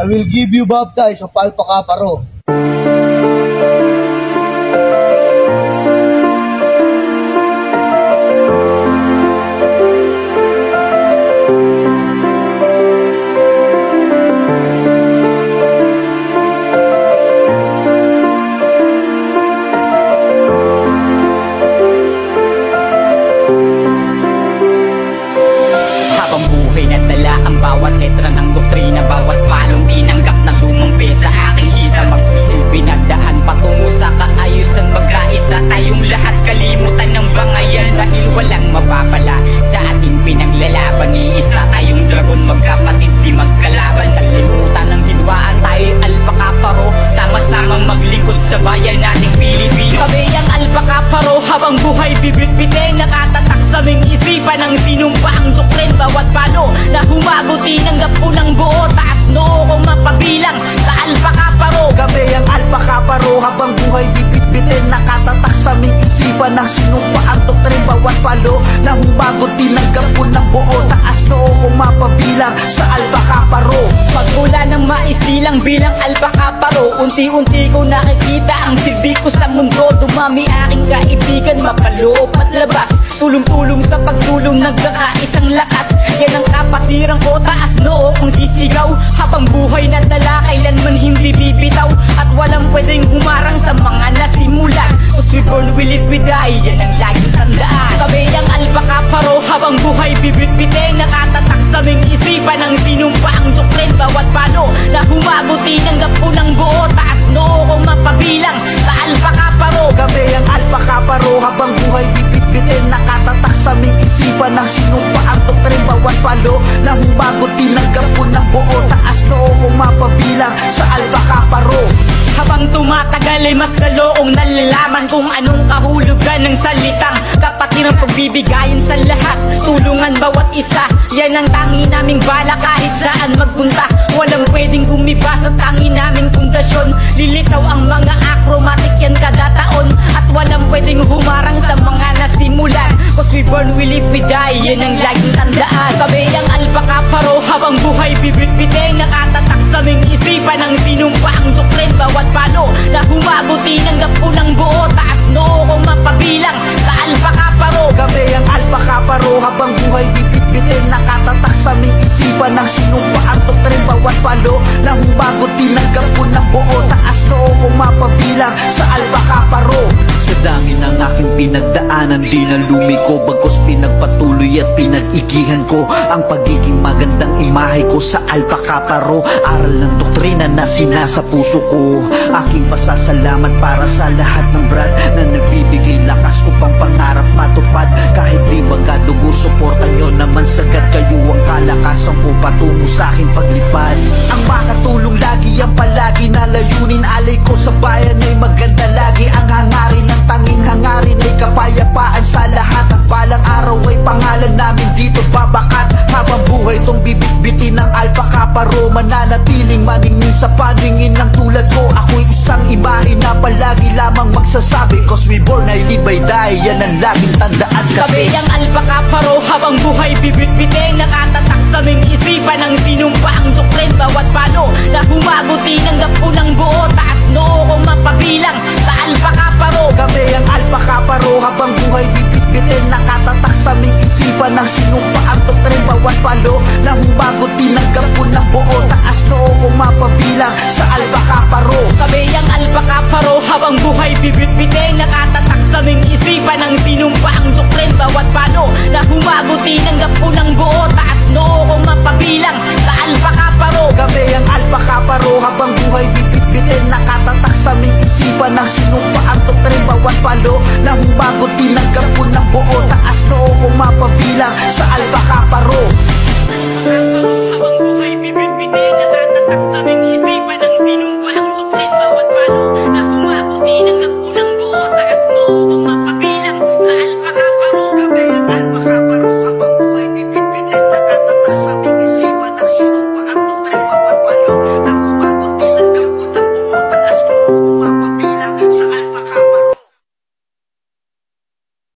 I will give you baptize of alpaca paro. Bawat letra ng doktrina, bawat palong tinanggap na lumampi sa aking hita, magsisilbi na daan patungo sa kaayusan. Magkaisa tayong lahat, kalimutan ng bangayan, dahil walang mapapala sa ating pinaglalaban. Iisa tayong dragon, magkapatid di magkalaban. Kalimutan ng hinwaan, tayo'y alpaca paro, sama-samang maglingkod sa bayan nating Pilipino. Kami ang alpaca paro, habang buhay bibit-bitin, nakatatak sa aming isipan ng sinumpaang doktrin. Bawat palo na humagot tinanggap ko ng buo, taas noo kong mapabilang sa alpaca paro. Kami ang alpaca paro, habang buhay bibit-bitin, nakatatak sa aming isipan ng sinumpaang doktrin. Bawat palo na humagot tinanggap ko ng buo, taas noo kong mapabilang sa alpaca paro. Pagmula ng maisilang bilang alpaca paro, unti-unti ko nakikita ang silbi ko sa mundo. Dumami aking kaibigan, mapaloob at labas, tulong-tulong sa pagsulong, nagkakaisang lakas. Yan ang kapatiran ko, taas noo kong sisigaw. Habang buhay na dala, kailanman hindi bibitaw, at walang pwedeng humarang sa mga nasimulan. Cause we born, we live, we die, yan ang laging tandaan. Kami ang alpaca paro, habang buhay bibit-bitin, nakatatak sa aming isipan ng sinumpaang doktrin. Bawat palo na humagot tinanggap ko ng buo, taas noo kong mapabilang sa alpaca paro. Kami ang alpaca paro, habang buhay bibit-bitin, nakatatak sa aming isipan ng sinumpaang doktrin. Bawat palo na humagot tinanggap ko ng buo, taas noo kong mapabilang sa alpaca paro. Habang tumatagal ay mas lalo kong nalalaman kung anong kahulugan ng salitang kapatiran, pagbibigayin sa lahat, tulungan bawat isa. Yan ang tangi naming bala kahit saan magpunta. Walang pwedeng gumiba sa tangi naming pundasyon. Lilitaw ang mga acromatic yan kada taon, at walang pwedeng humarang sa mga nasimulan. Cause we born, we live, we die, yan ang laging tandaan. Kami ang alpaca paro, habang buhay bibit-bitin, nakatatak sa aming isipan ng sinumpaang doktrin. Bawat palo na humagot tinanggap ko ng buo, taas noo kong mapabilang sa alpaca paro. Kami ang alpaca paro, habang buhay bibit-bitin, nakatatak sa aming isipan ng sinumpaang doktrin. Bawat palo na humagot tinanggap ko ng buo, taas noo kong mapabilang sa alpaca paro. Sa dami ng aking pinagdaanan, di na lumiko, bagkus pinagpatuloy at pinag-igihan ko ang pagiging magandang imahe ko sa alpaca paro. Aral ng doktrina na sinasa puso ko, aking pasasalamat para sa lahat ng brad na nagbibigay lakas upang pangarap matupad. Kahit di magadugo, suporta nyo naman sagad, kayo ang kalakasan ko patungo sa aking paglipad. Ang makatulong lagi ang palagi na layunin, alay ko sa bayan ay maganda lagi. Ang hangarin ng tanging hangarin ay kapayapaan sa lahat. Ang balang araw ay pangalan namin dito babakat. Habang buhay tong bibit-bitin ng alpaca paro, mananatiling maningning sa paningin ng tulad ko. Ako'y isang imahe na palagi lamang magsasabi, cause we born, I live, I die, yan ang laging tandaan kasi. Kami ang alpaca paro, habang buhay bibit-bitin, nakatatak sa aming isipan ng sinumpaang doktrin. Bawat palo na humagot tinanggap ko ng buo, taas noo kong mapabilang sa alpaca paro. Kami ang alpaca paro, habang buhay bibit-bitin, nakatatak sa aming isipan ng sinumpaang doktrin. Bawat palo na humagot tinanggap ko ng buo, taas noo kong mapabilang sa alpaca paro. Kami ang alpaca paro, habang buhay bibit-bitin, nakatatak sa aming isipan ng sinumpaang doktrin. Bawat palo na humagot tinanggap ko ng buo, taas noo kong mapabilang sa alpaca paro. Kami ang alpaca paro, habang buhay bibit-bitin, nakatatak sa aming isipan ng sinumpaang doktrin. Bawat palo na humagot tinanggap ko ng buo, taas noo kong mapabilang sa alpaca paro.